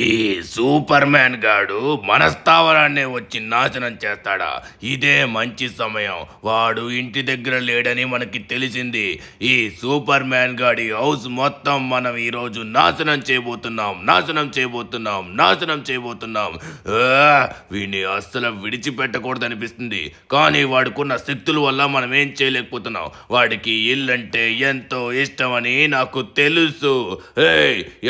ఈ super man గాడు మన స్థావరాన్నే వచ్చి నాశనం చేస్తాడా? ఇదే మంచి సమయం. వాడు ఇంటి దగ్గర లేడని మనకి తెలిసింది. ఈ సూపర్ మ్యాన్ గాడి హౌస్ మొత్తం మనం ఈరోజు నాశనం చేయబోతున్నాం. వీడిని అస్సలు విడిచిపెట్టకూడదు అనిపిస్తుంది. కానీ వాడుకున్న శక్తుల వల్ల మనం ఏం చేయలేకపోతున్నాం. వాడికి ఇల్లంటే ఎంతో ఇష్టమని నాకు తెలుసు.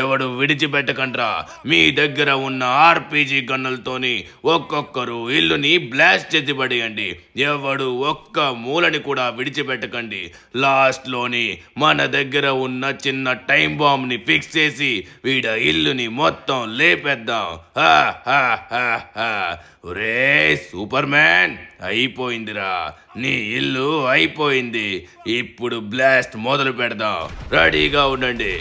ఎవడు విడిచిపెట్టకండ్రా. మీ దగ్గర ఉన్న ఆర్పీజీ గన్నులతోని ఒక్కొక్కరు ఇల్లుని బ్లాస్ట్ చేసి పడేయండి. ఎవడు ఒక్క మూలని కూడా విడిచిపెట్టకండి. లాస్ట్లోని మన దగ్గర ఉన్న చిన్న టైం బాంబ్ని ఫిక్స్ చేసి వీడ ఇల్లుని మొత్తం లేపేద్దాం. ఒరే సూపర్ మ్యాన్, అయిపోయిందిరా, నీ ఇల్లు అయిపోయింది. ఇప్పుడు బ్లాస్ట్ మొదలు పెడదాం. రెడీగా ఉండండి.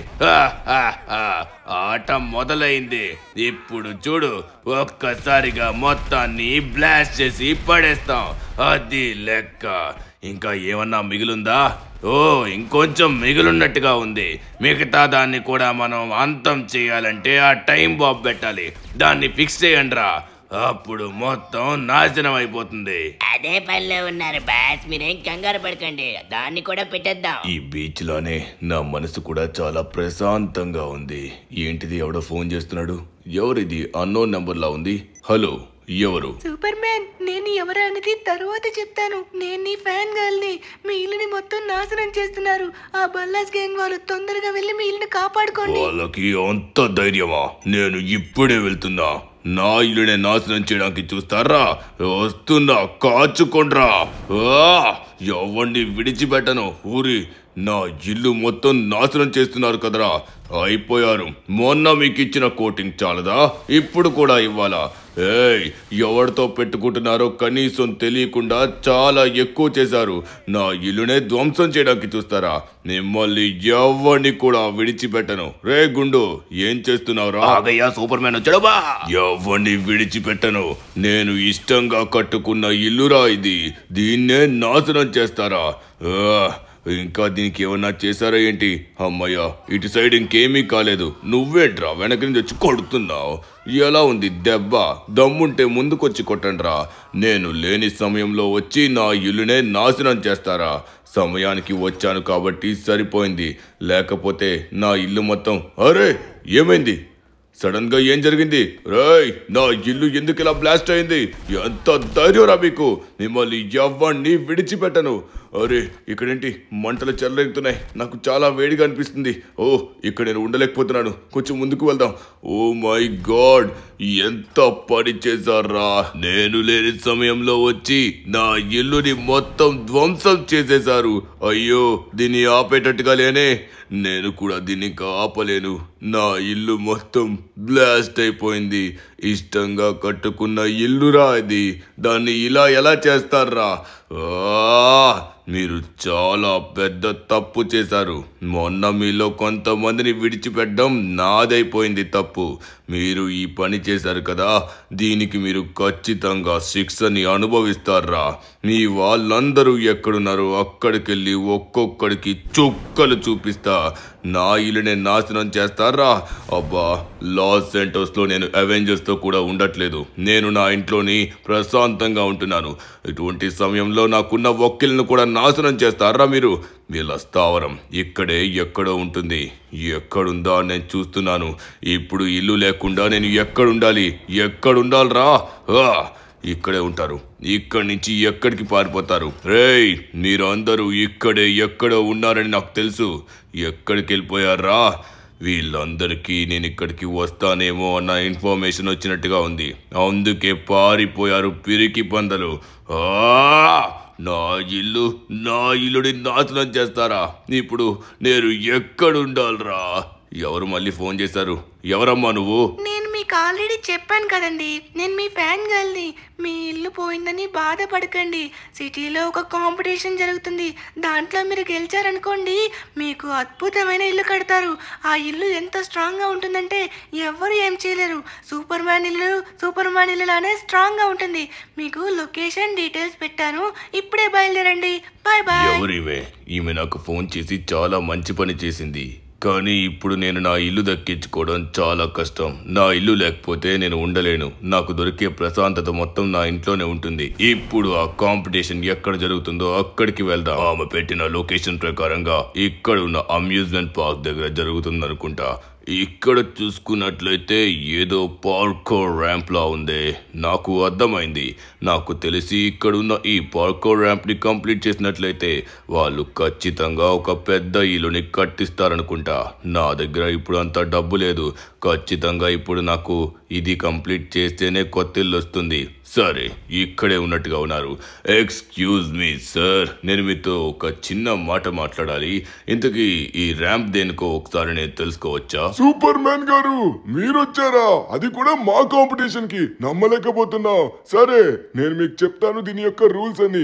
ఆట మొదలైంది. ఇప్పుడు చూడు, ఒక్కసారిగా మొత్తాన్ని బ్లాస్ట్ చేసి పడేస్తాం. అది లెక్క. ఇంకా ఏమన్నా మిగిలిందా? ఇంకొంచెం మిగిలినట్టుగా ఉంది. మిగతా దాన్ని కూడా మనం అంతం చేయాలంటే ఆ టైం బాంబ్ పెట్టాలి. దాన్ని ఫిక్స్ చేయండిరా. అప్పుడు మొత్తం నాశనం అయిపోతుంది. అదే పనిలో ఉన్నారు బాస్, మీరేం కంగారు పడకండి, దాన్ని కూడా పెట్టేద్దాం. ఈ బీచ్ లోనే నా మనసు కూడా చాలా ప్రశాంతంగా ఉంది. ఏంటిది, ఎవడో ఫోన్ చేస్తున్నాడు? ఎవరిది? అన్నోన్ నెంబర్ లా ఉంది. హలో, ఎవరు? సూపర్ మ్యాన్, నేను ఎవరు అనేది తర్వాత చెప్తాను. నేను నీ ఫ్యాన్ గర్ల్ ని. మీ ఇల్లుని మొత్తం నాశనం చేస్తున్నారు. ఆ బల్లాస్ గ్యాంగ్ వాళ్ళు. తొందరగా వెళ్ళి మీ ఇల్లుని కాపాడుకోండి. వాళ్ళకి అంత ధైర్యమా? నేను ఇప్పుడే వెళ్తున్నా. నా ఇల్లునే నాశనం చేయడానికి చూస్తారా? వస్తున్నా, కాచుకోండ్రా. ఎవరిని విడిచిపెట్టను. ఊరి నా ఇల్లు మొత్తం నాశనం చేస్తున్నారు కదరా. అయిపోయారు. మొన్న మీకు ఇచ్చిన కోటింగ్ చాలదా? ఇప్పుడు కూడా ఇవ్వాలా? ఎవరితో పెట్టుకుంటున్నారో కనీసం తెలియకుండా చాలా ఎక్కువ చేశారు. నా ఇల్లునే ధ్వంసం చేయడానికి చూస్తారా? మిమ్మల్ని ఎవరిని కూడా విడిచిపెట్టను. రే గుండు, ఏం చేస్తున్నావురా? సూపర్ మ్యాన్ వచ్చాడు. ఎవరిని విడిచిపెట్టను. నేను ఇష్టంగా కట్టుకున్న ఇల్లురా ఇది. దీన్నే నాశనం చేస్తారా? ఇంకా దీనికి ఏమన్నా చేశారా ఏంటి? అమ్మయ్య, ఇటు సైడ్ ఇంకేమీ కాలేదు. నువ్వేట్రా వెనక నుంచి వచ్చి కొడుతున్నావు? ఎలా ఉంది దెబ్బ? దమ్ముంటే ముందుకొచ్చి కొట్టండ్రా. నేను లేని సమయంలో వచ్చి నా ఇల్లునే నాశనం చేస్తారా? సమయానికి వచ్చాను కాబట్టి సరిపోయింది. లేకపోతే నా ఇల్లు మొత్తం... అరే, ఏమైంది? సడన్ గా ఏం జరిగింది? రేయ్, నా ఇల్లు ఎందుకు ఇలా బ్లాస్ట్ అయింది? ఎంత ధైర్యంరా మీకు? మిమ్మల్ని ఎవరిని విడిచిపెట్టను. అరే, ఇక్కడేంటి మంటలు చెలరేగుతున్నాయి? నాకు చాలా వేడిగా అనిపిస్తుంది. ఇక్కడ నేను ఉండలేకపోతున్నాను. కొంచెం ముందుకు వెళ్దాం. ఓ మై గాడ్, ఎంత పని చేశారా! నేను లేని సమయంలో వచ్చి నా ఇల్లుని మొత్తం ధ్వంసం చేసేశారు. అయ్యో, దీన్ని ఆపేటట్టుగా లేనే. నేను కూడా దీన్ని ఇంకా ఆపలేను. నా ఇల్లు మొత్తం బ్లాస్ట్ అయిపోయింది. ఇష్టంగా కట్టుకున్న ఇల్లురా ఇది. దాన్ని ఇలా ఎలా చేస్తారా? మీరు చాలా పెద్ద తప్పు చేశారు. మొన్న మీలో కొంతమందిని విడిచిపెట్టడం నాదైపోయింది తప్పు. మీరు ఈ పని చేశారు కదా, దీనికి మీరు ఖచ్చితంగా శిక్షని అనుభవిస్తారా? మీ వాళ్ళందరూ ఎక్కడున్నారో అక్కడికెళ్ళి ఒక్కొక్కడికి చుక్కలు చూపిస్తా. నా ఇల్లునే నాశనం చేస్తారా? అబ్బా, లాస్ సెంటోస్లో నేను అవెంజర్స్తో కూడా ఉండట్లేదు. నేను నా ఇంట్లోని ప్రశాంతంగా ఉంటున్నాను. ఇటువంటి సమయంలో నాకున్న ఒక్కిళ్ళను కూడా నాశనం చేస్తారా మీరు? వీళ్ళ స్థావరం ఇక్కడే ఎక్కడో ఉంటుంది. ఎక్కడుందా నేను చూస్తున్నాను. ఇప్పుడు ఇల్లు లేకుండా నేను ఎక్కడుండాలి? ఎక్కడుండాలరా? ఇక్కడే ఉంటారు. ఇక్కడి నుంచి ఎక్కడికి పారిపోతారు? రేయ్, మీరు అందరూ ఇక్కడే ఎక్కడో ఉన్నారని నాకు తెలుసు. ఎక్కడికి వెళ్ళిపోయారా? వీళ్ళందరికీ నేను ఇక్కడికి వస్తానేమో అన్న ఇన్ఫర్మేషన్ వచ్చినట్టుగా ఉంది. అందుకే పారిపోయారు పిరికి పందలు. నా ఇల్లుని నాశనం చేస్తారా? ఇప్పుడు నేను ఎక్కడుండాలరా? ఎవరు మళ్ళీ ఫోన్ చేశారు? ఎవరమ్మా నువ్వు? నేను మీకు ఆల్రెడీ చెప్పాను కదండి, నేను మీ ఫ్యాన్ గర్ల్ని. మీ ఇల్లు పోయిందని బాధపడకండి. సిటీలో ఒక కాంపిటీషన్ జరుగుతుంది. దాంట్లో మీరు గెలిచారనుకోండి, మీకు అద్భుతమైన ఇల్లు కడతారు. ఆ ఇల్లు ఎంత స్ట్రాంగ్గా ఉంటుందంటే ఎవరు ఏం చేయలేరు. సూపర్ మ్యాన్ ఇల్లులానే స్ట్రాంగ్గా ఉంటుంది. మీకు లొకేషన్ డీటెయిల్స్ పెట్టాను. ఇప్పుడే బయలుదేరండి. Bye bye. ఎవరివే? ఈమె నాకు ఫోన్ చేసి చాలా మంచి పని చేసింది. కానీ ఇప్పుడు నేను నా ఇల్లు దక్కించుకోవడం చాలా కష్టం. నా ఇల్లు లేకపోతే నేను ఉండలేను. నాకు దొరికే ప్రశాంతత మొత్తం నా ఇంట్లోనే ఉంటుంది. ఇప్పుడు ఆ కాంపిటీషన్ ఎక్కడ జరుగుతుందో అక్కడికి వెళ్దాం. ఆమె పెట్టిన లొకేషన్ ప్రకారంగా ఇక్కడ ఉన్న అమ్యూజ్మెంట్ పార్క్ దగ్గర జరుగుతుంది అనుకుంటా. ఇక్కడ చూసుకున్నట్లయితే ఏదో పార్కోర్ ర్యాంప్ లా ఉంది. నాకు అర్థమైంది. నాకు తెలిసి ఇక్కడున్న ఈ పార్కోర్ ర్యాంప్ ని కంప్లీట్ చేసినట్లయితే వాళ్ళు ఖచ్చితంగా ఒక పెద్ద ఇల్లుని కట్టిస్తారనుకుంటా. నా దగ్గర ఇప్పుడు అంత డబ్బు లేదు. ఖచ్చితంగా ఇప్పుడు నాకు ఇది కంప్లీట్ చేస్తేనే కొత్త ఇల్లు వస్తుంది. సరే, ఇక్కడే ఉన్నట్టుగా ఉన్నారు. ఎక్స్క్యూజ్ మీ సార్, నేను మీతో ఒక చిన్న మాట మాట్లాడాలి. ఇంతకీ ఈ ర్యాంప్ దేనికో ఒకసారి నేను తెలుసుకోవచ్చా? సూపర్ మ్యాన్ గారు, మీరొచ్చారా? అది కూడా మా కాంపిటీషన్ కి. నమ్మలేకపోతున్నా. సరే, నేను మీకు చెప్తాను దీని యొక్క రూల్స్ అని.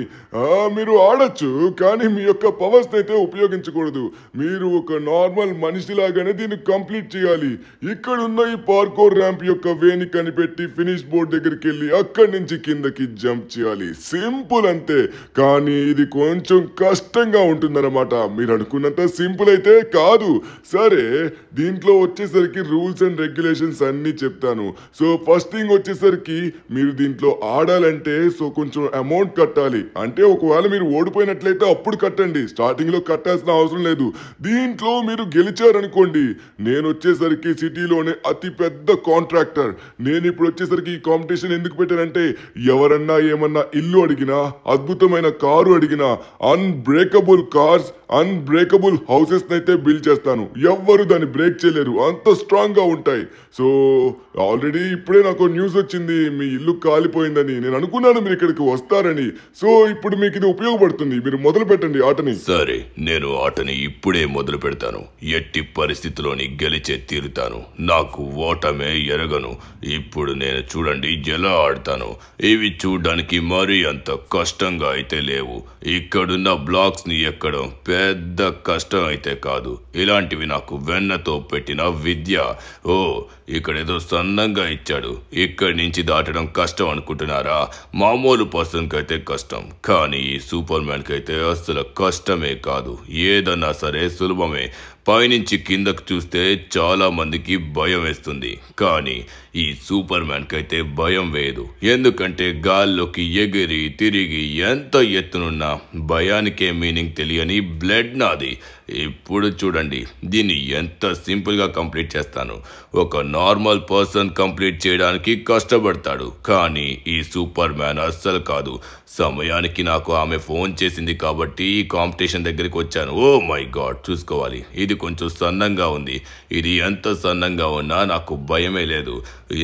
మీరు ఆడొచ్చు, కానీ మీ యొక్క పవర్స్ అయితే ఉపయోగించకూడదు. మీరు ఒక నార్మల్ మనిషిలాగానే దీన్ని కంప్లీట్ చేయాలి. ఇక్కడ ఉన్న ఈ పార్కోర్ ర్యాంప్ యొక్క వేని కనిపెట్టి ఫినిష్ బోర్డ్ దగ్గరికి వెళ్ళి అక్కడి నుంచి కిందకి జంప్ చేయాలి. సింపుల్ అంతే. కానీ ఇది కొంచెం కష్టంగా ఉంటుందన్నమాట. మీరు అనుకున్నంత సింపుల్ అయితే కాదు. సరే, దీంట్లో వచ్చేసరికి రూల్స్ అండ్ రెగ్యులేషన్స్ అన్ని చెప్తాను. సో ఫస్ట్ థింగ్ వచ్చేసరికి మీరు దీంట్లో ఆడాలంటే కొంచెం అమౌంట్ కట్టాలి. అంటే ఒకవేళ మీరు ఓడిపోయినట్లయితే అప్పుడు కట్టండి. స్టార్టింగ్ లో కట్టాల్సిన అవసరం లేదు. దీంట్లో మీరు గెలిచారనుకోండి, నేను వచ్చేసరికి సిటీలోనే అతి పెద్ద కాంట్రాక్టర్. నేను ఇప్పుడు వచ్చేసరికి ఈ కాంపిటీషన్ ఎందుకు పెట్టానంటే, ఎవరన్నా ఏమన్నా ఇల్లు అడిగినా, అద్భుతమైన కారు అడిగినా, అన్బ్రేకబుల్ కార్స్, అన్బ్రేకబుల్ హౌసెస్ అయితే బిల్డ్ చేస్తాను. ఎవ్వరు దాన్ని బ్రేక్ చేయలేరు. అంత స్ట్రాంగ్ గా ఉంటాయి. సో ఆల్రెడీ ఇప్పుడే నాకు న్యూస్ వచ్చింది, మీ ఇల్లు కాలిపోయిందని. నేను అనుకున్నాను మీరు ఇక్కడికి వస్తారని. సో ఇప్పుడు మీకు ఇది ఉపయోగపడుతుంది. మీరు మొదలు పెట్టండి ఆటని. సరే, నేను ఆటని ఇప్పుడే మొదలు పెడతాను. ఎట్టి పరిస్థితిలోని గెలిచే తీరుతాను. నాకు ఓటమే ఎరగను. ఇప్పుడు నేను చూడండి ఎలా ఆడతాను. ఇవి చూడడానికి మరీ అంత కష్టంగా అయితే లేవు. ఇక్కడున్న బ్లాక్స్ ని ఎక్కడం పెద్ద కష్టం అయితే కాదు. ఇలాంటివి నాకు వెన్నతో పెట్టిన విద్య. ఓ, ఇక్కడేదో సన్నంగా ఇచ్చాడు. ఇక్కడి నుంచి దాటడం కష్టం అనుకుంటున్నారా? మామూలు పర్సన్ కి అయితే కష్టం, కానీ ఈ సూపర్ మ్యాన్ కి అయితే అసలు కష్టమే కాదు. ఏదన్నా సరే సులభమే. పైనుంచి కిందకు చూస్తే చాలా మందికి భయం వేస్తుంది, కానీ ఈ సూపర్ మ్యాన్ కి అయితే భయం వేయదు. ఎందుకంటే గాల్లోకి ఎగిరి తిరిగి ఎంత ఎత్తునున్నా భయానికే మీనింగ్ తెలియని బ్లడ్ నాది. ఇప్పుడు చూడండి దీన్ని ఎంత సింపుల్ గా కంప్లీట్ చేస్తాను. ఒక నార్మల్ పర్సన్ కంప్లీట్ చేయడానికి కష్టపడతాడు, కానీ ఈ సూపర్ మ్యాన్ అస్సలు కాదు. సమయానికి నాకు ఆమె ఫోన్ చేసింది కాబట్టి ఈ కాంపిటీషన్ దగ్గరికి వచ్చాను. ఓ మై గాడ్, చూసుకోవాలి. ఇది కొంచెం సన్నంగా ఉంది. ఇది ఎంత సన్నంగా ఉన్నా నాకు భయమే లేదు,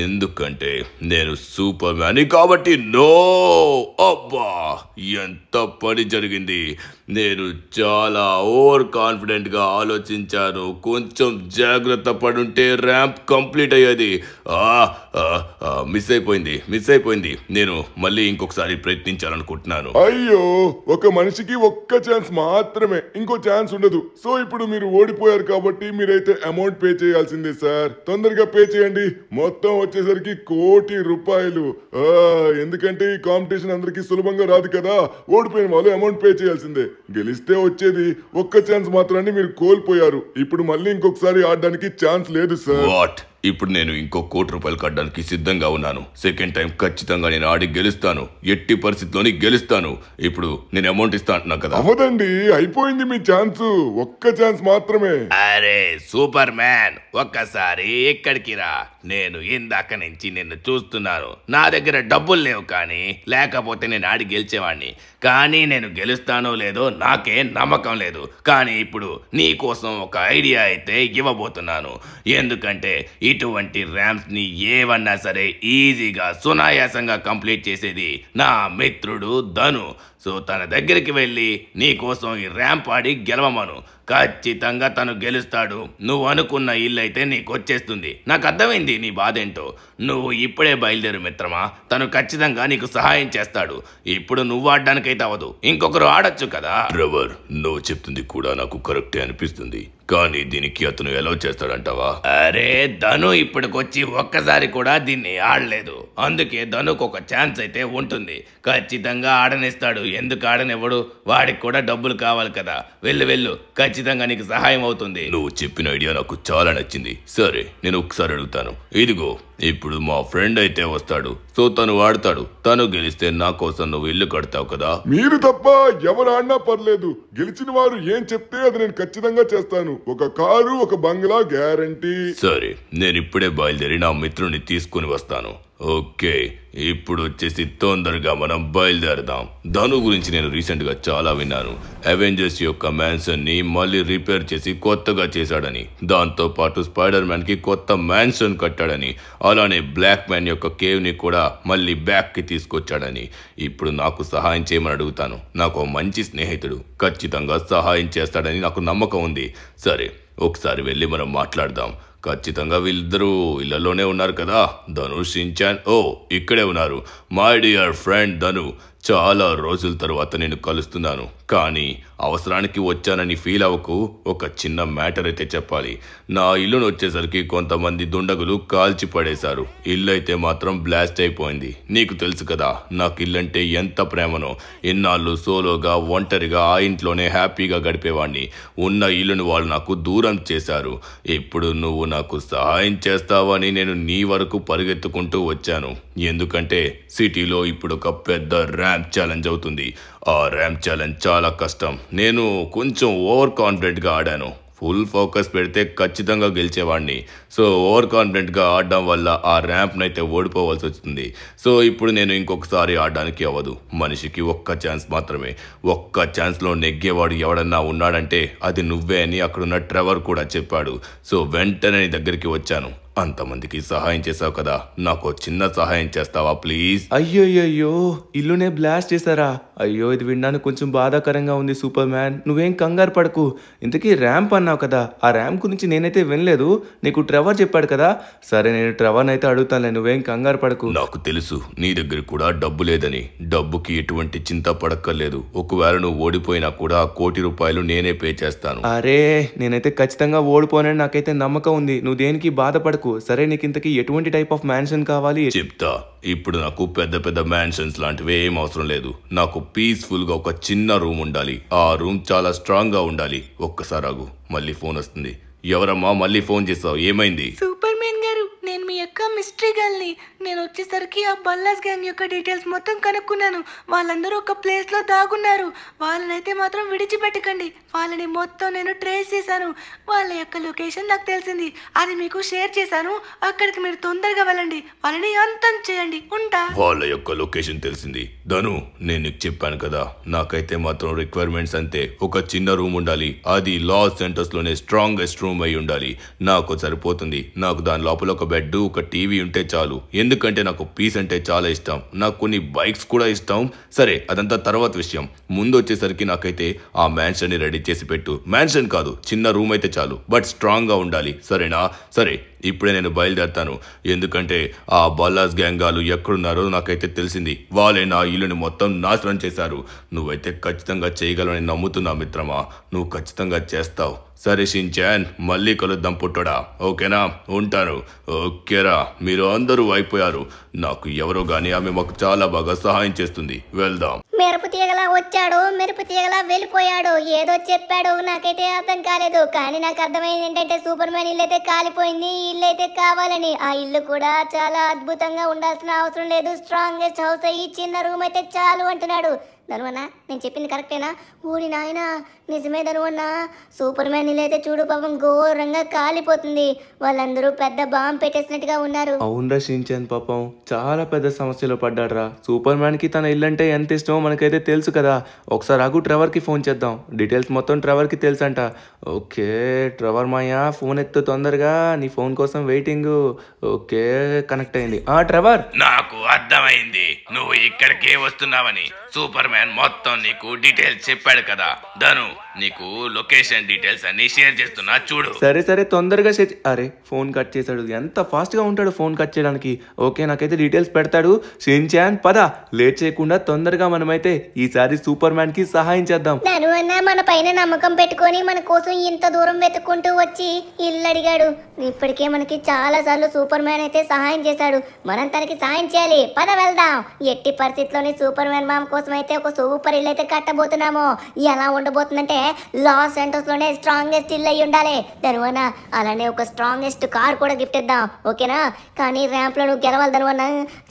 ఎందుకంటే నేను సూపర్ మ్యాన్ కాబట్టి. నో, అబ్బా ఎంత పని జరిగింది. నేను చాలా ఓవర్ కాన్ఫిడెంట్ గా ఆలోచించాను. కొంచెం జాగ్రత్త పడుంటే ర్యాంప్ కంప్లీట్ అయ్యేది. మిస్ అయిపోయింది. నేను మళ్ళీ ఇంకొకసారి ప్రయత్నించాలనుకుంటున్నాను. అయ్యో, ఒక మనిషికి ఒక్క ఛాన్స్ మాత్రమే, ఇంకో ఛాన్స్ ఉండదు. సో ఇప్పుడు మీరు ఓడిపోయారు కాబట్టి మీరైతే అమౌంట్ పే చేయాల్సిందే సార్. తొందరగా పే చేయండి. మొత్తం వచ్చేసరికి ₹1,00,00,000. ఎందుకంటే ఈ కాంపిటీషన్ అందరికి సులభంగా రాదు కదా. ఓడిపోయిన వాళ్ళు అమౌంట్ పే చేయాల్సిందే. గెలిస్తే వచ్చేది ఒక్క ఛాన్స్ మాత్రాన్ని మీరు కోల్పోయారు. ఇప్పుడు మళ్ళీ ఇంకొకసారి ఆడడానికి ఛాన్స్ లేదు సార్. వాట్? ఇప్పుడు నేను ఇంకో ₹1,00,00,000 కట్టడానికి సిద్ధంగా ఉన్నాను. సెకండ్ టైం ఖచ్చితంగా నేను ఆడి గెలుస్తాను. ఎట్టి పరిస్థితిలోని గెలుస్తాను. ఇప్పుడు నేను అమౌంట్ ఇస్తా అంటున్నా కదా. అవదండి, అయిపోయింది మీ ఛాన్స్. ఒక్క ఛాన్స్ మాత్రమే. అరే సూపర్ మ్యాన్, ఒక్కసారి ఇక్కడికి రా. నేను ఇందాక నుంచి నిన్ను చూస్తున్నాను. నా దగ్గర డబ్బులు లేవు, కానీ లేకపోతే నేను ఆడి గెలిచేవాడిని. కానీ నేను గెలుస్తానో లేదో నాకే నమ్మకం లేదు. కానీ ఇప్పుడు నీ కోసం ఒక ఐడియా అయితే ఇవ్వబోతున్నాను. ఎందుకంటే ఇటువంటి ర్యాంప్స్ ని ఏవన్నా సరే ఈజీగా సునాయాసంగా కంప్లీట్ చేసేది నా మిత్రుడు ధను. సో తన దగ్గరికి వెళ్ళి నీ కోసం ఈ ర్యాంప్ ఆడి గెలవమను. ఖచ్చితంగా తను గెలుస్తాడు. నువ్వు అనుకున్న ఇల్లు అయితే నీకు వచ్చేస్తుంది. నాకు అర్థమైంది నీ బాధ ఏంటో. నువ్వు ఇప్పుడే బయలుదేరు మిత్రమా. తను ఖచ్చితంగా నీకు సహాయం చేస్తాడు. ఇప్పుడు నువ్వు ఆడడానికైతే అవ్వదు, ఇంకొకరు ఆడొచ్చు కదా. ట్రెవర్, నువ్వు చెప్తుంది కూడా నాకు కరెక్టే అనిపిస్తుంది, కానీ దీనికి అతను ఎలా చేస్తాడంటావా? అరే ధను ఇప్పటికొచ్చి ఒక్కసారి కూడా దీన్ని ఆడలేదు. అందుకే ధనుకు ఒక ఛాన్స్ అయితే ఉంటుంది. ఖచ్చితంగా ఆడనిస్తాడు. ఎందుకు ఆడనివ్వడు? వాడికి కూడా డబ్బులు కావాలి కదా. వెళ్ళు వెళ్ళు, ఖచ్చితంగా నీకు సహాయం అవుతుంది. నువ్వు చెప్పిన ఐడియా నాకు చాలా నచ్చింది. సరే, నేను ఒకసారి అడుగుతాను. ఇదిగో, ఇప్పుడు మా ఫ్రెండ్ అయితే వస్తాడు, సో తను ఆడతాడు. తను గెలిస్తే నా కోసం నువ్వు ఇల్లు కడతావు కదా. మీరు తప్ప ఎవరు ఆడినా పర్లేదు. గెలిచిన వారు ఏం చెప్తే అది నేను ఖచ్చితంగా చేస్తాను. ఒక కారు, ఒక బంగ్లా గ్యారంటీ. సరే, నేను ఇప్పుడే బయలుదేరి నా మిత్రుని తీసుకుని వస్తాను. ఓకే, ఇప్పుడు వచ్చేసి తొందరగా మనం బయలుదేరదాం. ధను గురించి నేను రీసెంట్ గా చాలా విన్నాను. అవెంజర్స్ యొక్క మ్యాన్షన్ ని మళ్ళీ రిపేర్ చేసి కొత్తగా చేశాడని, దాంతో పాటు స్పైడర్ మ్యాన్ కి కొత్త మ్యాన్షన్ కట్టాడని, అలానే బ్లాక్ మ్యాన్ యొక్క కేవ్ ని కూడా మళ్ళీ బ్యాక్ కి తీసుకొచ్చాడని. ఇప్పుడు నాకు సహాయం చేయమని అడుగుతాను. నాకు మంచి స్నేహితుడు, ఖచ్చితంగా సహాయం చేస్తాడని నాకు నమ్మకం ఉంది. సరే, ఒకసారి వెళ్ళి మనం మాట్లాడదాం. ఖచ్చితంగా వీళ్ళిద్దరూ ఇళ్లలోనే ఉన్నారు కదా. ధను, షిన్చాన్, ఓ ఇక్కడే ఉన్నారు. మై డియర్ ఫ్రెండ్ ధను, చాలా రోజుల తర్వాత నేను కలుస్తున్నాను. కానీ అవసరానికి వచ్చానని ఫీల్ అవ్వకు. ఒక చిన్న మ్యాటర్ అయితే చెప్పాలి. నా ఇల్లును వచ్చేసరికి కొంతమంది దుండగులు కాల్చి పడేశారు. ఇల్లు అయితే మాత్రం బ్లాస్ట్ అయిపోయింది. నీకు తెలుసు కదా నాకు ఇల్లంటే ఎంత ప్రేమనో. ఇన్నాళ్ళు సోలోగా ఒంటరిగా ఆ ఇంట్లోనే హ్యాపీగా గడిపేవాడిని. ఉన్న ఇల్లును వాళ్ళు నాకు దూరం చేశారు. ఇప్పుడు నువ్వు నాకు సహాయం చేస్తావని నేను నీ వరకు పరిగెత్తుకుంటూ వచ్చాను. ఎందుకంటే సిటీలో ఇప్పుడు ఒక పెద్ద ర్యాంప్ ఛాలెంజ్ అవుతుంది. ఆ ర్యాంప్ ఛాలెంజ్ చాలా కష్టం. నేను కొంచెం ఓవర్ కాన్ఫిడెంట్గా ఆడాను. ఫుల్ ఫోకస్ పెడితే ఖచ్చితంగా గెలిచేవాడిని. సో ఓవర్ కాన్ఫిడెంట్గా ఆడడం వల్ల ఆ ర్యాంప్ను అయితే ఓడిపోవాల్సి వచ్చింది. సో ఇప్పుడు నేను ఇంకొకసారి ఆడడానికి అవ్వదు. మనిషికి ఒక్క ఛాన్స్ మాత్రమే. ఒక్క ఛాన్స్లో నెగ్గేవాడు ఎవడన్నా ఉన్నాడంటే అది నువ్వే అని అక్కడున్న ట్రెవర్ కూడా చెప్పాడు. సో వెంటనే నీ దగ్గరికి వచ్చాను. అంతమందికి సహాయం చేసావు కదా, నాకు చిన్న సహాయం చేస్తావా ప్లీజ్? అయ్యో, ఇల్లునే బ్లాస్ట్ చేశారా? అయ్యో, ఇది వినడానికి కొంచెం బాధాకరంగా ఉంది. సూపర్ మ్యాన్, నువ్వేం కంగారు పడకు. ఇంతకీ ర్యాంప్ అన్నావు కదా, ఆ ర్యాంప్ గురించి నేనైతే వినలేదు. నీకు ట్రెవర్ చెప్పాడు కదా. సరే, నేను ట్రెవర్ని అయితే అడుగుతానులే, నువ్వేం కంగారు పడకు. నాకు తెలుసు నీ దగ్గర కూడా డబ్బు లేదని. డబ్బుకి ఎటువంటి చింత పడక్కర్లేదు. ఒకవేళ నువ్వు ఓడిపోయినా కూడా ₹1,00,00,000 నేనే పే చేస్తాను. అరే, నేనైతే ఖచ్చితంగా ఓడిపోనని నాకైతే నమ్మకం ఉంది. నువ్వు దేనికి బాధపడకు. సరే, నీకు ఇంతకీ ఎటువంటి టైప్ ఆఫ్ మ్యాన్షన్ కావాలి? చెప్తా. ఇప్పుడు నాకు పెద్ద పెద్ద మ్యాన్షన్స్ లాంటివి ఏం అవసరం లేదు. నాకు పీస్ఫుల్ గా ఒక చిన్న రూమ్ ఉండాలి. ఆ రూమ్ చాలా స్ట్రాంగ్ గా ఉండాలి. ఒక్కసారి ఆగు, మళ్ళీ ఫోన్ వస్తుంది. ఎవరమ్మా మళ్ళీ ఫోన్ చేస్తావు? ఏమైంది? సూపర్ మ్యాన్ గారు, నేను మీ యొక్క మిస్టరీ గర్ల్ని. నేను వచ్చేసరికి ఆ బల్లాస్ గ్యాంగ్ యొక్క డీటెయిల్స్ మొత్తం కనుక్కున్నాను. వాళ్ళందరూ ఒక ప్లేస్లో దాగున్నారు. వాళ్ళనైతే మాత్రం విడిచిపెట్టకండి. వాళ్ళని మొత్తం నేను ట్రేస్ చేశాను. వాళ్ళ యొక్క లొకేషన్ నాకు తెలిసింది. అది మీకు షేర్ చేశాను. అక్కడికి మీరు తొందరగా వెళ్ళండి. వాళ్ళని అంతం చేయండి. ఉంటా. వాళ్ళ యొక్క లొకేషన్ తెలిసింది. ధను, నేను నీకు చెప్పాను కదా, నాకైతే మాత్రం రిక్వైర్మెంట్స్ అంతే. ఒక చిన్న రూమ్ ఉండాలి. అది లాస్ సెంటర్స్ లోనే స్ట్రాంగెస్ట్ రూమ్ అయి ఉండాలి. నాకు సరిపోతుంది. నాకు దాని లోపల ఒక బెడ్, ఒక టీవీ ఉంటే చాలు. ఎందుకంటే నాకు పీస్ అంటే చాలా ఇష్టం. నాకు కొన్ని బైక్స్ కూడా ఇష్టం. సరే, అదంతా తర్వాత విషయం. ముందు వచ్చేసరికి నాకైతే ఆ మ్యాన్షన్ ని రెడీ చేసి పెట్టు. మ్యాన్షన్ కాదు, చిన్న రూమ్ అయితే చాలు, బట్ స్ట్రాంగ్ గా ఉండాలి. సరేనా? సరే, ఇప్పుడే నేను బయలుదేరుతాను. ఎందుకంటే ఆ బల్లాస్ గ్యాంగాలు ఎక్కడున్నారో నాకైతే తెలిసింది. వాళ్ళే నా ఇల్లుని మొత్తం నాశనం చేశారు. నువ్వైతే ఖచ్చితంగా చేయగలవని నమ్ముతున్నా మిత్రమా. నువ్వు ఖచ్చితంగా చేస్తావు. సరే షిన్చాన్, మళ్ళీ కలుద్దాం పుట్టడా. ఓకేనా? ఉంటాను. ఓకేరా, మీరు అందరూ అయిపోయారు. నాకు ఎవరో గానీ ఆమె మాకు చాలా బాగా సహాయం చేస్తుంది. వెళ్దాం. మెరుపు తీగలా వచ్చాడు, మెరుపు తీగలా వెళ్ళిపోయాడు. ఏదో చెప్పాడు, నాకైతే అర్థం కాలేదు. కానీ నాకు అర్థమైంది ఏంటంటే సూపర్ మ్యాన్ ఇల్లు అయితే కాలిపోయింది, ఇల్లు అయితే కావాలని. ఆ ఇల్లు కూడా చాలా అద్భుతంగా ఉండాల్సిన అవసరం లేదు. స్ట్రాంగెస్ట్ హౌస్ అయ్యి చిన్న రూమ్ అయితే చాలు అంటున్నాడు. ధనువన్నా, నేను చెప్పింది కరెక్టేనా? ఊరి నాయన, నిజమే ధనువన్నా. సూపర్ మ్యాన్ ఇల్లు అయితే చూడు పాపం ఘోరంగా కాలిపోతుంది. వాళ్ళందరూ పెద్ద బాంబు పెట్టేసినట్టుగా ఉన్నారు. అవునరా షిన్చాన్, పాపం చాలా పెద్ద సమస్యలో పడ్డాడ్రా. సూపర్ మ్యాన్ కి తన ఇల్లు అంటే ఎంత ఇష్టమో మనకైతే తెలుసు కదా. ఒకసారి ఆగు, ట్రెవర్ కి ఫోన్ చేద్దాం. డీటెయిల్స్ మొత్తం ట్రెవర్ కి తెలుసంట. ఓకే ట్రెవర్ మాయా, ఫోన్ ఎత్తు తొందరగా, నీ ఫోన్ కోసం వెయిటింగ్. ఓకే, కనెక్ట్ అయింది. ట్రెవర్, నాకు అర్థమైంది నువ్వు ఇక్కడికే వస్తున్నావని. సూపర్ మ్యాన్ మొత్తం నీకు డీటెయిల్స్ చెప్పాడు కదా. ధను, నీకు లొకేషన్ డీటెయిల్స్ అన్ని షేర్ చేస్తున్నా చూడు. సరే తొందరగా అరే, ఫోన్ కట్ చేశాడు. ఎంత ఫాస్ట్ గా ఉంటాడు ఫోన్ కట్ చేయడానికి. ఓకే, నాకైతే డీటెయిల్స్ పెడతాడు. షిన్చాన్ పద, లేట్ చేయకుండా తొందరగా మనమైతే ఈసారి సూపర్ మ్యాన్ కి సహాయం చేద్దాం. ధనువన్నా మన పైన నమ్మకం పెట్టుకొని మన కోసం ఇంత దూరం వెతుక్కుంటూ వచ్చి ఇల్లు అడిగాడు. ఇప్పటికే మనకి చాలా సార్లు సూపర్ మ్యాన్ అయితే సహాయం చేశాడు. మనం తనకి సహాయం చేయాలి. పద వెళ్దాం. ఎట్టి పరిస్థితిలోని సూపర్ మ్యాన్ మామ కోసం అయితే ఒక సూపర్ ఇల్లు అయితే కట్టబోతున్నాము. ఎలా ఉండబోతుందంటే లాస్ ఏంజల్స్ లోనే స్ట్రాంగెస్ట్ ఇల్లు అయి ఉండాలి. ధనువన్న అలానే ఒక స్ట్రాంగెస్ట్ కార్ కూడా గిఫ్ట్ ఇద్దాం, ఓకేనా? కానీ ర్యాంప్ లో నువ్వు గెలవాలి ధనువన్న,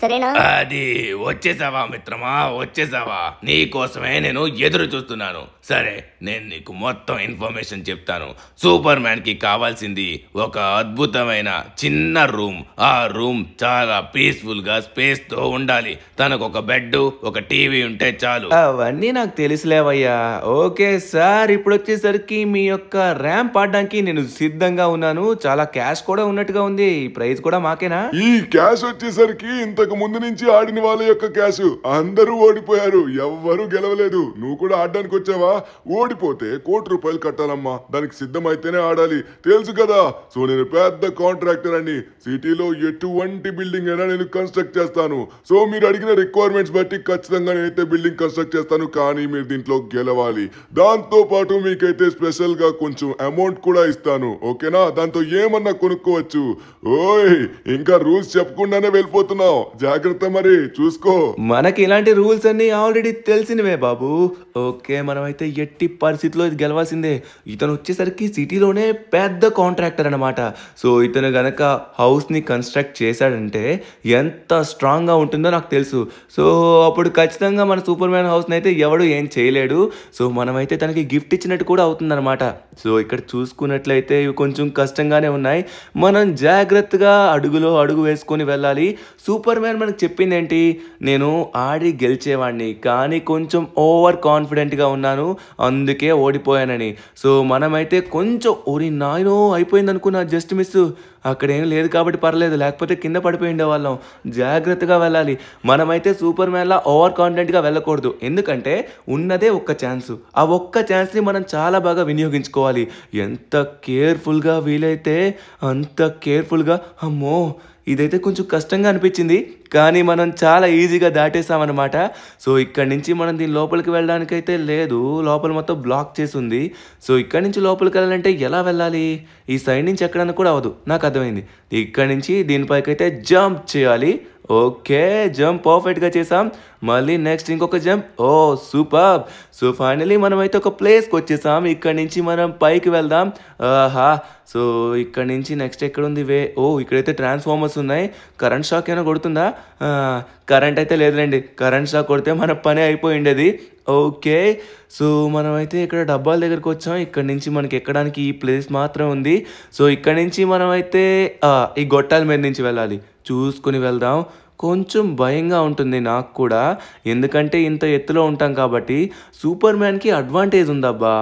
సరేనా? అది వచ్చేసావా మిత్రమా, వచ్చేసావా? నీకోసమే నేను ఎదురు చూస్తున్నాను. సరే, నేను నీకు మొత్తం ఇన్ఫర్మేషన్ చెప్తాను. సూపర్ మ్యాన్ కి కావాల్సింది ఒక అద్భుతమైన చిన్న రూమ్. ఆ రూమ్ చాలా పీస్ఫుల్ గా స్పేస్ తో ఉండాలి. తనకు ఒక బెడ్, ఒక టీవీ ఉంటే చాలు. అవన్నీ నాకు తెలుసులేవయ్యా. ఓకే సార్, ఇప్పుడు వచ్చేసరికి మీ యొక్క ర్యాంప్ ఆడడానికి నేను సిద్ధంగా ఉన్నాను. చాలా క్యాష్ కూడా ఉన్నట్టుగా ఉంది. ఈ ప్రైజ్ కూడా మాకేనా? ఈ క్యాష్ వచ్చేసరికి ఇంతకు ముందు నుంచి ఆడిన వాళ్ళ యొక్క క్యాష్ అందరూ ఓడిపోయారు, ఎవ్వరూ గెలవలేదు. నువ్వు కూడా ఆడడానికి వచ్చావా? ఓడిపోతే ₹1,00,00,000 కట్టాలమ్మా. దానికి సిద్ధమైతేనే ఆడాలి, తెలుసు కదా. సో నేను పెద్ద కాంట్రాక్టర్ అని, సిటీలో ఎటువంటి బిల్డింగ్ అయినా నేను కన్స్ట్రక్ట్ చేస్తాను. సో మీరు అడిగిన రిక్వైర్మెంట్స్ బట్టి ఖచ్చితంగా నేనైతే బిల్డింగ్ కన్స్ట్రక్ట్ చేస్తాను. కానీ మీరు దీంట్లో గెలవాలి. దాంతో పాటు మీకైతే స్పెషల్ గా కొంచెం అమౌంట్ కూడా ఇస్తాను, ఓకేనా? దాంతో ఏమన్నా కొనుక్కోవచ్చు. ఓయ్, ఇంకా రూల్స్ చెప్పకుండానే వెళ్ళిపోతున్నావు, జాగ్రత్త మరి, చూసుకో. మనకి ఇలాంటి రూల్స్ అన్ని ఆల్రెడీ తెలిసినవే బాబు. ఓకే, మనమైతే ఎట్టి పరిస్థితిలో ఇది గెలవాల్సిందే. ఇతను వచ్చేసరికి సిటీలోనే పెద్ద కాంట్రాక్టర్ అనమాట. సో ఇతను గనక హౌస్ని కన్స్ట్రక్ట్ చేశాడంటే ఎంత స్ట్రాంగ్గా ఉంటుందో నాకు తెలుసు. సో అప్పుడు ఖచ్చితంగా మన సూపర్ మ్యాన్ హౌస్ని అయితే ఎవడు ఏం చేయలేడు. సో మనమైతే తనకి గిఫ్ట్ ఇచ్చినట్టు కూడా అవుతుందన్నమాట. సో ఇక్కడ చూసుకున్నట్లయితే ఇవి కొంచెం కష్టంగానే ఉన్నాయి. మనం జాగ్రత్తగా అడుగులో అడుగు వేసుకొని వెళ్ళాలి. సూపర్ మ్యాన్ మనకు చెప్పింది ఏంటి? నేను ఆడి గెలిచేవాడిని, కానీ కొంచెం ఓవర్ కాన్ఫిడెంట్గా ఉన్నాను, అందుకే ఓడిపోయానని. సో మనమైతే కొంచెం ఓరి నాయనో అయిపోయింది అనుకున్నా, జస్ట్ మిస్. అక్కడేం లేదు కాబట్టి పర్లేదు, లేకపోతే కింద పడిపోయి ఉండేవాళ్ళం. జాగ్రత్తగా వెళ్ళాలి. మనమైతే సూపర్ మ్యాన్లా ఓవర్ కాన్ఫిడెంట్గా వెళ్ళకూడదు, ఎందుకంటే ఉన్నదే ఒక్క ఛాన్స్. ఆ ఒక్క ఛాన్స్ని మనం చాలా బాగా వినియోగించుకోవాలి. ఎంత కేర్ఫుల్గా వీలైతే అంత కేర్ఫుల్గా. అమ్మో, ఇదైతే కొంచెం కష్టంగా అనిపించింది, కానీ మనం చాలా ఈజీగా దాటేసామన్నమాట. సో ఇక్కడి నుంచి మనం దీని లోపలికి వెళ్ళడానికైతే లేదు, లోపల మొత్తం బ్లాక్ చేసి ఉంది. సో ఇక్కడి నుంచి లోపలికి వెళ్ళాలంటే ఎలా వెళ్ళాలి? ఈ సైడ్ నుంచి ఎక్కడానికి కూడా అవ్వదు, నాకు అర్థమైంది. ఇక్కడి నుంచి దీనిపైకి అయితే జంప్ చేయాలి. ఓకే, జంప్ పర్ఫెక్ట్గా చేసాం. మళ్ళీ నెక్స్ట్ ఇంకొక జంప్. ఓ సూపర్. సో ఫైనలీ మనం అయితే ఒక ప్లేస్కి వచ్చేసాం. ఇక్కడ నుంచి మనం పైకి వెళ్దాం. ఆహా, సో ఇక్కడ నుంచి నెక్స్ట్ ఎక్కడ ఉంది వే? ఓ ఇక్కడైతే ట్రాన్స్ఫార్మర్స్ ఉన్నాయి. కరెంట్ షాక్ ఏమైనా కొడుతుందా? కరెంట్ అయితే లేదులేండి, కరెంట్ షాక్ కొడితే మన పని అయిపోయి ఉండేది. ఓకే, సో మనమైతే ఇక్కడ డబ్బాల దగ్గరికి వచ్చాం. ఇక్కడ నుంచి మనకి ఎక్కడానికి ఈ ప్లేస్ మాత్రం ఉంది. సో ఇక్కడ నుంచి మనమైతే ఈ గొట్టాల మీద నుంచి వెళ్ళాలి. చూసుకుని వెళ్దాం. కొంచెం భయంగా ఉంటుంది నాకు కూడా, ఎందుకంటే ఇంత ఎత్తులో ఉంటాం కాబట్టి. సూపర్ మ్యాన్కి అడ్వాంటేజ్ ఉందబ్బా,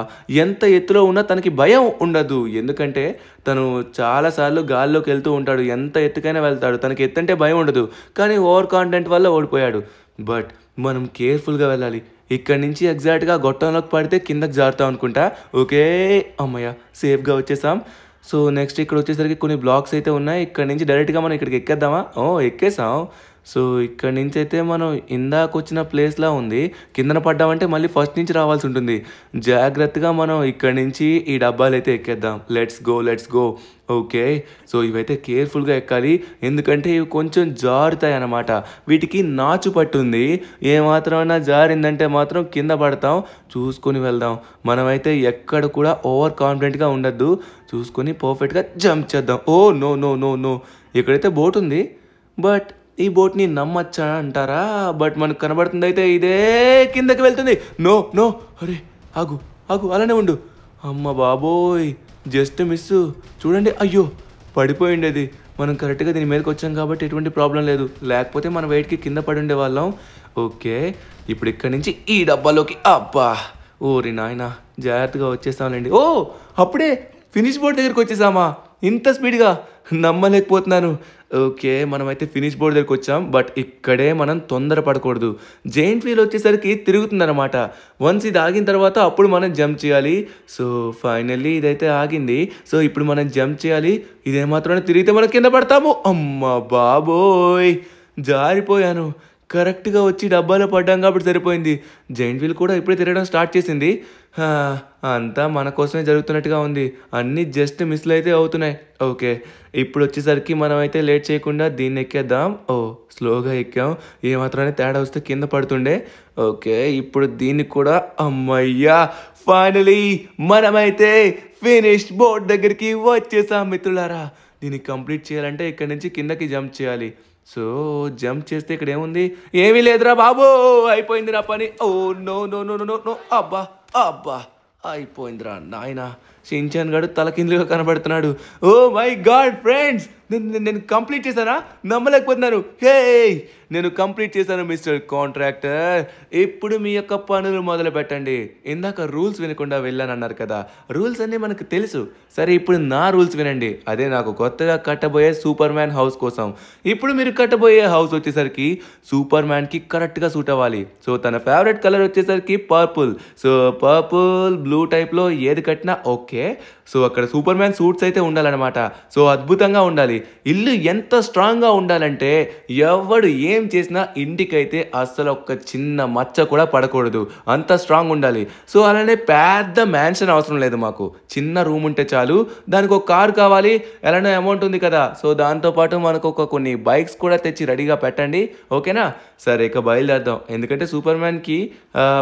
ఎంత ఎత్తులో ఉన్నా తనకి భయం ఉండదు, ఎందుకంటే తను చాలాసార్లు గాల్లోకి వెళ్తూ ఉంటాడు, ఎంత ఎత్తుకైనా వెళ్తాడు, తనకి ఎత్తంటే భయం ఉండదు. కానీ ఓవర్ కాన్ఫిడెంట్ వల్ల ఓడిపోయాడు. బట్ మనం కేర్ఫుల్గా వెళ్ళాలి. ఇక్కడ నుంచి ఎగ్జాక్ట్గా గొట్టంలోకి పడితే కిందకి జారుతాం అనుకుంటా. ఓకే, అమ్మయ్య, సేఫ్గా వచ్చేసాం. సో నెక్స్ట్ ఇక్కడ వచ్చేసరికి కొన్ని బ్లాక్స్ అయితే ఉన్నాయి. ఇక్కడ నుంచి డైరెక్ట్గా మనం ఇక్కడికి ఎక్కేద్దామా? ఎక్కేసాం. సో ఇక్కడ నుంచి అయితే మనం ఇందాక వచ్చిన ప్లేస్లా ఉంది. కిందన పడ్డామంటే మళ్ళీ ఫస్ట్ నుంచి రావాల్సి ఉంటుంది. జాగ్రత్తగా మనం ఇక్కడ నుంచి ఈ డబ్బాలు అయితే ఎక్కేద్దాం. Let's go. ఓకే, సో ఇవైతే కేర్ఫుల్గా ఎక్కాలి, ఎందుకంటే ఇవి కొంచెం జారుతాయి అన్నమాట. వీటికి నాచు పట్టుంది, ఏమాత్రమైనా జారిందంటే మాత్రం కింద పడతాం. చూసుకొని వెళ్దాం. మనమైతే ఎక్కడ కూడా ఓవర్ కాన్ఫిడెంట్గా ఉండద్దు, చూసుకొని పర్ఫెక్ట్గా జంప్ చేద్దాం. Oh no no no no, ఇక్కడైతే బోట్ ఉంది, బట్ ఈ బోట్ని నమ్మచ్చా అంటారా? బట్ మనకు కనబడుతుంది అయితే ఇదే కిందకి వెళ్తుంది. నో, అరే ఆగు, అలానే ఉండు. అమ్మ బాబోయ్, జస్ట్ మిస్. చూడండి, అయ్యో పడిపోయిండేది. మనం కరెక్ట్గా దీని మీదకి వచ్చాం కాబట్టి ఎటువంటి ప్రాబ్లం లేదు, లేకపోతే మన వెయిట్కి కింద పడి ఉండేవాళ్ళం. ఓకే, ఇప్పుడు ఇక్కడి నుంచి ఈ డబ్బాలోకి. అబ్బా, ఓరి నాయన, జాగ్రత్తగా వచ్చేసాంలేండి. అప్పుడే ఫినిష్ బోర్డ్ దగ్గరికి వచ్చేసామా? ఇంత స్పీడ్గా నమ్మలేకపోతున్నాను. ఓకే, మనమైతే ఫినిష్ బోర్డ్ దగ్గరికి వచ్చాం, బట్ ఇక్కడే మనం తొందర పడకూడదు. జైంట్ వీల్ వచ్చేసరికి తిరుగుతుందన్నమాట. వన్స్ ఇది ఆగిన తర్వాత అప్పుడు మనం జంప్ చేయాలి. సో ఫైనల్లీ ఇదైతే ఆగింది. సో ఇప్పుడు మనం జంప్ చేయాలి. ఇదేమాత్రం తిరిగితే మనం కింద పడతాము. అమ్మ బాబోయ్, జారిపోయాను. కరెక్ట్గా వచ్చి డబ్బాలో పడ్డాం కాబట్టి సరిపోయింది. జైంట్ వీల్ కూడా ఇప్పుడే తిరగడం స్టార్ట్ చేసింది. హా, అంతా మన కోసమే జరుగుతున్నట్టుగా ఉంది. అన్నీ జస్ట్ మిస్లు అయితే అవుతున్నాయి. ఓకే, ఇప్పుడు వచ్చేసరికి మనం అయితే లేట్ చేయకుండా దీన్ని ఎక్కేద్దాం. ఓ, స్లోగా ఎక్కాం. ఏమాత్రాన్ని తేడా వస్తే కింద పడుతుండే. ఓకే, ఇప్పుడు దీన్ని కూడా అమ్మయ్యా, ఫైనలీ మనమైతే ఫినిష్ బోర్డ్ దగ్గరికి వచ్చేసాం మిత్రులారా. దీన్ని కంప్లీట్ చేయాలంటే ఇక్కడ నుంచి కిందకి జంప్ చేయాలి. సో జంప్ చేస్తే ఇక్కడ ఏముంది? ఏమీ లేదురా బాబు, అయిపోయింది నా పని. Oh no no no no no, అబ్బా అబ్బా, అయిపోయిందిరా నాయన. షిన్చాన్ గాడు తలకిందులుగా కనబడుతున్నాడు. ఓ మై గాడ్ ఫ్రెండ్స్, నేను కంప్లీట్ చేశానా? నమ్మలేకపోతున్నాను. హే, నేను కంప్లీట్ చేశాను మిస్టర్ కాంట్రాక్టర్. ఇప్పుడు మీ యొక్క పనులు మొదలు పెట్టండి. ఇందాక రూల్స్ వినకుండా వెళ్ళానన్నారు కదా, రూల్స్ అన్నీ మనకు తెలుసు. సరే, ఇప్పుడు నా రూల్స్ వినండి. అదే నాకు కొత్తగా కట్టబోయే సూపర్ మ్యాన్ హౌస్ కోసం. ఇప్పుడు మీరు కట్టబోయే హౌస్ వచ్చేసరికి సూపర్ మ్యాన్కి కరెక్ట్గా సూట్ అవ్వాలి. సో తన ఫేవరెట్ కలర్ వచ్చేసరికి పర్పుల్. సో పర్పుల్ బ్లూ టైప్లో ఏది కట్టినా ఓకే. సో అక్కడ సూపర్ మ్యాన్ సూట్స్ అయితే ఉండాలన్నమాట. సో అద్భుతంగా ఉండాలి. ఇల్లు ఎంత స్ట్రాంగ్గా ఉండాలంటే ఎవడు ఏం చేసినా ఇంటికైతే అస్సలు ఒక్క చిన్న మచ్చ కూడా పడకూడదు, అంత స్ట్రాంగ్ ఉండాలి. సో అలానే పెద్ద మ్యాన్షన్ అవసరం లేదు మాకు, చిన్న రూమ్ ఉంటే చాలు. దానికి ఒక కారు కావాలి, ఎలానో అమౌంట్ ఉంది కదా. సో దాంతోపాటు మనకు కొన్ని బైక్స్ కూడా తెచ్చి రెడీగా పెట్టండి, ఓకేనా? సరే, ఇక బయలుదేద్దాం. ఎందుకంటే సూపర్ మ్యాన్కి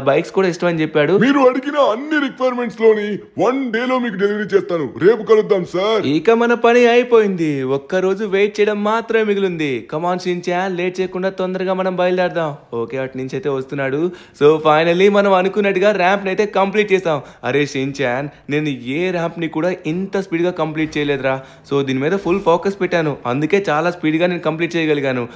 బైక్స్ కూడా ఇష్టం అని చెప్పాడు. మీరు అడిగిన అన్ని రిక్వైర్మెంట్స్ లోని 1 డేలో మీకు డెలివరీ చేస్తాను. రేపు కలుద్దాం సార్. ఇక మన పని అయిపోయింది. ఒక్కరోజు వెయిట్ చేయడం మాత్రమే మిగిలింది. కమాన్ షిన్చాన్, లేట్ చేయకుండా తొందరగా మనం బయలుదేరదాం. ఓకే, అటు నుంచి అయితే వస్తున్నాడు. సో ఫైనల్లీ మనం అనుకున్నట్టుగా ర్యాంప్ని అయితే కంప్లీట్ చేసాం. అరే షిన్చాన్, నేను ఏ ర్యాంప్ని కూడా ఇంత స్పీడ్గా కంప్లీట్ చేయలేదురా. సో దీని మీద ఫుల్ ఫోకస్ పెట్టాను, అందుకే చాలా స్పీడ్గా నేను కంప్లీట్ చేయగలిగాను.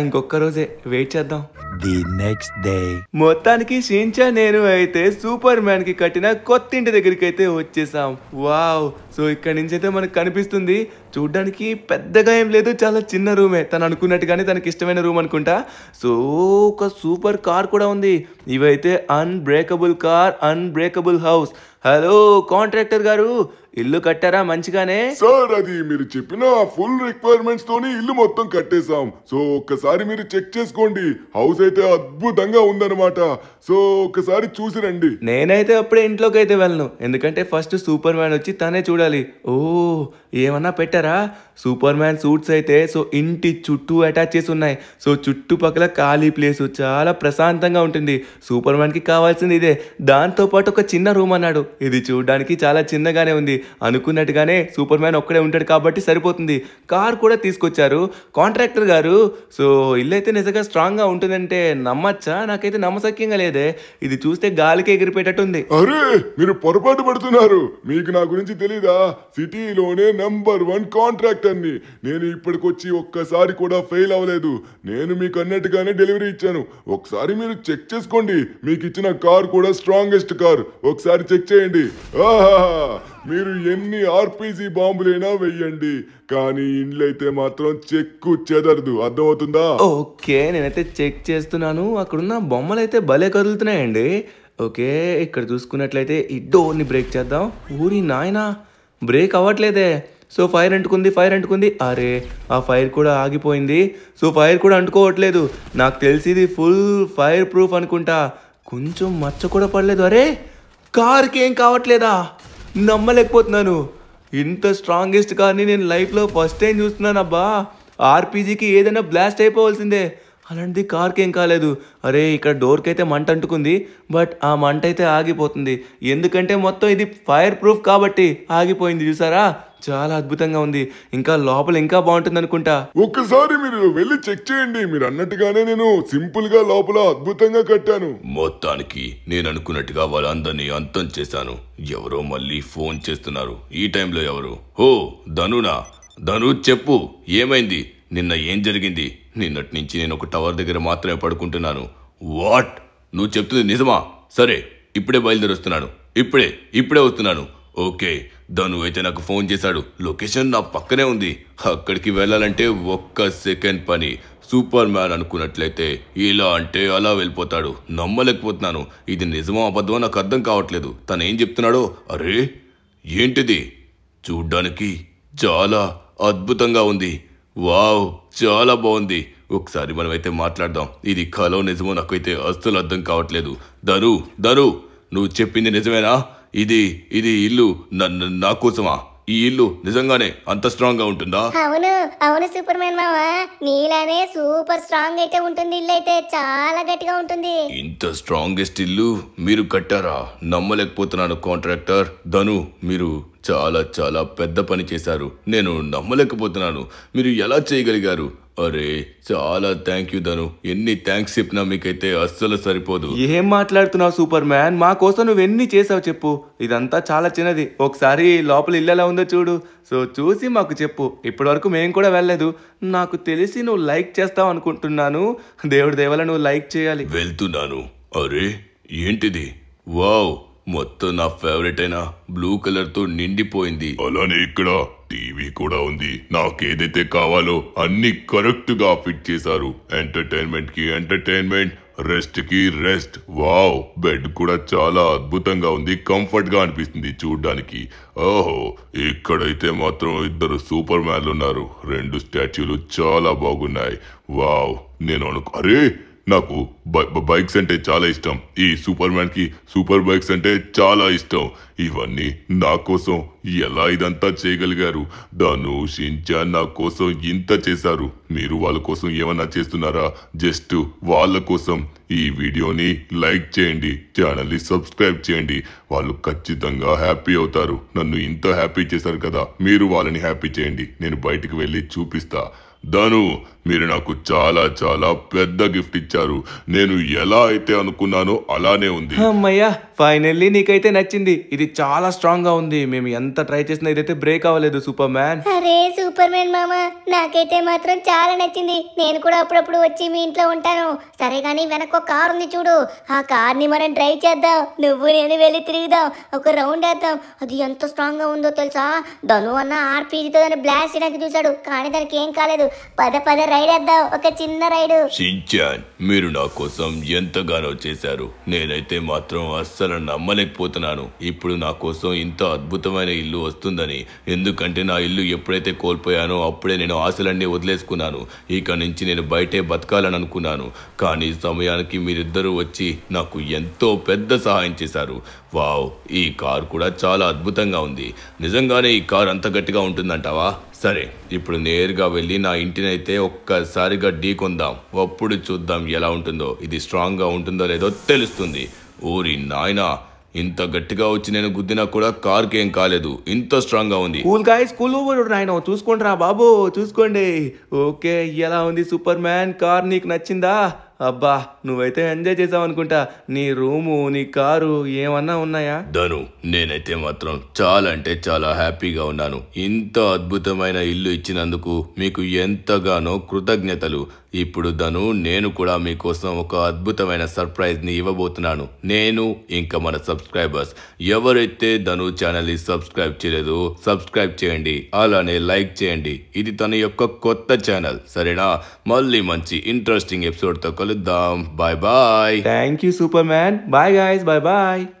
ఇంకొక రోజే వెయిట్ చేద్దాం. The next day. మొత్తానికి షిన్చాన్ నేను అయితే సూపర్ మ్యాన్ కి కట్టిన కొత్త ఇంటి దగ్గరికి అయితే వచ్చేసాం. వావ్! సో ఇక్కడ నుంచి అయితే మనకు కనిపిస్తుంది. చూడ్డానికి పెద్దగా ఏం లేదు, చాలా చిన్న రూమే. తను అనుకున్నట్టుగానే తనకి ఇష్టమైన రూమ్ అనుకుంటా. సో ఒక సూపర్ కార్ కూడా ఉంది. ఇవైతే unbreakable car, unbreakable house. Hello contractor గారు, ఇల్లు కట్టారా మంచిగానే? సార్, అది మీరు చెప్పిన ఫుల్ రిక్వైర్మెంట్స్ తోని ఇల్లు మొత్తం కట్టేశాం. సో ఒక్కసారి మీరు చెక్ చేసుకోండి. హౌస్ అయితే అద్భుతంగా ఉందన్నమాట. సో ఒక్కసారి చూసి రండి. నేనైతే అప్పుడే ఇంట్లోకి అయితే వెళ్ళను, ఎందుకంటే ఫస్ట్ సూపర్ మ్యాన్ వచ్చి తనే చూడాలి. ఓ, ఏమన్నా పెట్టారా? సూపర్ మ్యాన్ సూట్స్ అయితే సో ఇంటి చుట్టూ అటాచ్ చేసి ఉన్నాయి. సో చుట్టుపక్కల ఖాళీ ప్లేస్, చాలా ప్రశాంతంగా ఉంటుంది. సూపర్ మ్యాన్కి కావాల్సింది ఇదే. దాంతోపాటు ఒక చిన్న రూమ్ అన్నాడు. ఇది చూడడానికి చాలా చిన్నగానే ఉంది. అనుకున్నట్టుగానే సూపర్ మ్యాన్ ఒక్కడే ఉంటాడు కాబట్టి సరిపోతుంది. కార్ కూడా తీసుకొచ్చారు కాంట్రాక్టర్ గారు. సో ఇల్లు అయితే నిజంగా స్ట్రాంగ్గా ఉంటుందంటే నమ్మచ్చా? నాకైతే నమ్మశక్యంగా లేదే. ఇది చూస్తే గాలికి ఎగిరిపోయేటట్టుంది. అరే, మీరు పొరపాటు పడుతున్నారు. మీకు నా గురించి తెలీదా? సిటీలోనే నంబర్ 1 కాంట్రాక్టర్ని. నేను ఇప్పటికొచ్చి ఒక్కసారి కూడా ఫెయిల్ అవ్వలేదు. నేను మీకు అన్నట్టుగానే డెలివరీ ఇచ్చాను. ఒకసారి మీరు చెక్ చేసుకోండి. మీకు ఇచ్చిన కార్ కూడా స్ట్రాంగెస్ట్ కార్. ఒకసారి చెక్ చేయండి. ఆహా, మీరు ఎన్ని ఆర్పీజీ బాంబులైనా వెయ్యండి, కానీ ఇండ్లు అయితే మాత్రం చెక్కు చెదరదు. అర్థమవుతుందా? ఓకే, నేనైతే చెక్ చేస్తున్నాను. అక్కడున్న బొమ్మలు అయితే భలే కదులుతున్నాయండి. ఓకే, ఇక్కడ చూసుకున్నట్లయితే ఈ డోర్ని బ్రేక్ చేద్దాం. ఊరి నాయనా, బ్రేక్ అవ్వట్లేదే. సో ఫైర్ అంటుకుంది. అరే, ఆ ఫైర్ కూడా ఆగిపోయింది. సో ఫైర్ కూడా అంటుకోవట్లేదు. నాకు తెలిసి ఇది ఫుల్ ఫైర్ ప్రూఫ్ అనుకుంటా. కొంచెం మచ్చ కూడా పడలేదు. అరే, కార్కి ఏం కావట్లేదా? నమ్మలేకపోతున్నాను. ఇంత స్ట్రాంగెస్ట్ కార్ని నేను లైఫ్లో ఫస్ట్ టైం చూస్తున్నాను. అబ్బా, ఆర్పీజీకి ఏదైనా బ్లాస్ట్ అయిపోవాల్సిందే, అలాంటిది కార్కి ఏం కాలేదు. అరే, ఇక్కడ డోర్కి అయితే మంట అంటుకుంది, బట్ ఆ మంట అయితే ఆగిపోతుంది. ఎందుకంటే మొత్తం ఇది ఫైర్ ప్రూఫ్ కాబట్టి ఆగిపోయింది. చూసారా, చాలా అద్భుతంగా ఉంది. ఇంకా లోపల ఇంకా బాగుంటుంది అనుకుంటా. ఒక్కసారి మీరు వెళ్ళి చెక్ చేయండి. మీరు అన్నట్టుగానే నేను సింపుల్ గా లోపల అద్భుతంగా కట్టాను. మొత్తానికి నేను అనుకున్నట్టుగా వాళ్ళందరినీ అంతం చేశాను. ఎవరో మళ్ళీ ఫోన్ చేస్తున్నారు. ఈ టైంలో ఎవరు? ఓ, ధనునా? ధను, చెప్పు, ఏమైంది? నిన్న ఏం జరిగింది? నిన్నటి నుంచి నేను ఒక టవర్ దగ్గర మాత్రమే పడుకుంటున్నాను. వాట్? నువ్వు చెప్తుంది నిజమా? సరే, ఇప్పుడే బయలుదేరొస్తున్నాను. ఇప్పుడే వస్తున్నాను. ఓకే, ధను అయితే నాకు ఫోన్ చేశాడు. లొకేషన్ నా పక్కనే ఉంది. అక్కడికి వెళ్ళాలంటే ఒక్క సెకండ్ పని. సూపర్ మ్యాన్ అనుకున్నట్లయితే ఇలా అంటే అలా వెళ్ళిపోతాడు. నమ్మలేకపోతున్నాను. ఇది నిజమో అబద్ధమో నాకు అర్థం కావట్లేదు. తను ఏం చెప్తున్నాడో. అరే, ఏంటిది? చూడ్డానికి చాలా అద్భుతంగా ఉంది. వావ్, చాలా బాగుంది. ఒకసారి మనమైతే మాట్లాడదాం. ఇది కలో నిజమో నాకైతే అస్సలు అర్థం కావట్లేదు. ధను ధను నువ్వు చెప్పింది నిజమేనా? ఇది ఇది ఇల్లు నా కోసమా? ఈ ఇల్లు నిజంగానే అంత స్ట్రాంగ్ గా ఉంటుందా? అవును అవును సూపర్ మ్యాన్ మామ, నీలానే సూపర్ స్ట్రాంగ్ అయితే ఉంటుంది. ఇల్లు అయితే చాలా గట్టిగా ఉంటుంది. ఇంత స్ట్రాంగెస్ట్ ఇల్లు మీరు కట్టారా? నమ్మలేకపోతున్నాను కాంట్రాక్టర్. ధను మీరు చాలా చాలా పెద్ద పని చేశారు. నేను నమ్మలేకపోతున్నాను. మీరు ఎలా చేయగలిగారు? అరే చాలా థ్యాంక్ యూ ధను. ఎన్ని థ్యాంక్స్ చెప్పినా మీకైతే అస్సలు సరిపోదు. ఏం మాట్లాడుతున్నావు సూపర్ మ్యాన్? మా కోసం నువ్వు ఎన్ని చేసావు చెప్పు. ఇదంతా చాలా చిన్నది. ఒకసారి లోపల ఇల్లు ఎలా ఉందో చూడు. సో చూసి మాకు చెప్పు. ఇప్పటి వరకు మేము కూడా వెళ్ళలేదు. నాకు తెలిసి నువ్వు లైక్ చేస్తావు అనుకుంటున్నాను. దేవుడి దేవల నువ్వు లైక్ చేయాలి. వెళ్తున్నాను. అరే ఏంటిది? వావ్, మొత్తం నా ఫేవరెట్ అయిన బ్లూ కలర్ తో నిండిపోయింది. అలానే ఇక్కడ టీవీ కూడా ఉంది. నాకేదైతే కావాలో అన్ని కరెక్ట్ గా ఫిట్ చేశారు. ఎంటర్టైన్మెంట్ కి ఎంటర్టైన్మెంట్, రెస్ట్ కి రెస్ట్. వావ్, బెడ్ కూడా చాలా అద్భుతంగా ఉంది. కంఫర్ట్ గా అనిపిస్తుంది చూడ్డానికి. ఓహో, ఇక్కడైతే మాత్రం 2 సూపర్ మ్యాన్లు ఉన్నారు. 2 స్టాచ్యూలు చాలా బాగున్నాయి. వావ్, అరే నాకు బైక్స్ అంటే చాలా ఇష్టం. ఈ సూపర్ మ్యాన్ కి సూపర్ బైక్స్ అంటే చాలా ఇష్టం. ఇవన్నీ నా కోసం ఎలా ఇదంతా చేయగలిగారు? ధను, షిన్చాన్ నా కోసం ఇంత చేశారు. మీరు వాళ్ళ కోసం ఏమన్నా చేస్తున్నారా? జస్ట్ వాళ్ళ కోసం ఈ వీడియోని లైక్ చేయండి, ఛానల్ని సబ్స్క్రైబ్ చేయండి. వాళ్ళు ఖచ్చితంగా హ్యాపీ అవుతారు. నన్ను ఇంత హ్యాపీ చేశారు కదా, మీరు వాళ్ళని హ్యాపీ చేయండి. నేను బయటికి వెళ్ళి చూపిస్తా. ధను, మీరు నాకు చాలా చాలా పెద్ద గిఫ్ట్ ఇచ్చారు. నేను ఎలా అయితే అనుకున్నానో అలానే ఉంది. అమ్మయ్యా, ఫైనల్లీ నీకైతే నచ్చింది. ఇది చాలా స్ట్రాంగ్ గా ఉంది. మేము ఎంత ట్రై చేసినా ఇదైతే బ్రేక్ అవ్వలేదు సూపర్ మ్యాన్. అరే సూపర్ మ్యాన్ మామ, నాకైతే మాత్రం చాలా నచ్చింది. నేను కూడా అప్పుడప్పుడు వచ్చి మీ ఇంట్లో ఉంటాను. సరే కానీ వెనక ఒక కార్ ఉంది చూడు, ఆ కార్ ని మనం డ్రైవ్ చేద్దాం. నువ్వు నేను వెళ్ళి తిరుగుదాం, ఒక రౌండ్ వేద్దాం. అది ఎంత స్ట్రాంగ్ గా ఉందో తెలుసా? ధను అన్న ఆర్పీజీతో దాన్ని బ్లాస్ట్ చేయడానికి చూశాడు, కానీ దానికి ఏం కాలేదు. పద రైడ్ వేద్దాం, ఒక చిన్న రైడ్. షిన్చాన్, మీరు నా కోసం ఎంతగానో చేశారు. నేనైతే మాత్రం అస్సలు నమ్మలేకపోతున్నాను ఇప్పుడు నా కోసం ఇంత అద్భుతమైన ఇల్లు వస్తుందని. ఎందుకంటే నా ఇల్లు ఎప్పుడైతే కోల్పోయానో అప్పుడే నేను ఆశలన్నీ వదిలేసుకున్నాను. ఇక నుంచి నేను బయటే బతకాలని అనుకున్నాను. కానీ సమయానికి మీరిద్దరూ వచ్చి నాకు ఎంతో పెద్ద సహాయం చేశారు. వావ్, ఈ కార్ కూడా చాలా అద్భుతంగా ఉంది. నిజంగానే ఈ కార్ అంత గట్టిగా ఉంటుందంటావా? సరే, ఇప్పుడు నేరుగా వెళ్ళి నా ఇంటినైతే ఒక్కసారిగా ఢీకొందాం. అప్పుడు చూద్దాం ఎలా ఉంటుందో. ఇది స్ట్రాంగ్గా ఉంటుందో లేదో తెలుస్తుంది. ఊరి నాయనా, ఇంత గట్టిగా వచ్చి నేను గుద్దినా కూడా కార్కి ఏం కాలేదు. ఇంత స్ట్రాంగ్ గా ఉంది. కూల్ గాయ్స్, కూల్ ఓవర్ నాయన. చూసుకోండి రా బాబు, చూసుకోండి. ఓకే, ఎలా ఉంది సూపర్ మ్యాన్? కార్ నీకు నచ్చిందా? అబ్బా, నువ్వైతే ఎంజాయ్ చేసావు అనుకుంటా. నీ రూము, నీ కారు ఏమన్నా ఉన్నాయా? ధను, నేనైతే మాత్రం చాలా అంటే చాలా హ్యాపీగా ఉన్నాను. ఇంత అద్భుతమైన ఇల్లు ఇచ్చినందుకు మీకు ఎంతగానో కృతజ్ఞతలు. ఇప్పుడు ధను, నేను కూడా మీకోసం ఒక అద్భుతమైన సర్ప్రైజ్ ని ఇవ్వబోతున్నాను. నేను ఇంకా మన సబ్స్క్రైబర్స్ ఎవరైతే ధను ఛానల్ ని సబ్స్క్రైబ్ చేయలేదో సబ్స్క్రైబ్ చేయండి, అలానే లైక్ చేయండి. ఇది తన యొక్క కొత్త ఛానల్, సరేనా? మళ్ళీ మంచి ఇంట్రెస్టింగ్ ఎపిసోడ్ తో కలుద్దాం. Bye bye. Thank you Superman. Bye guys, bye bye.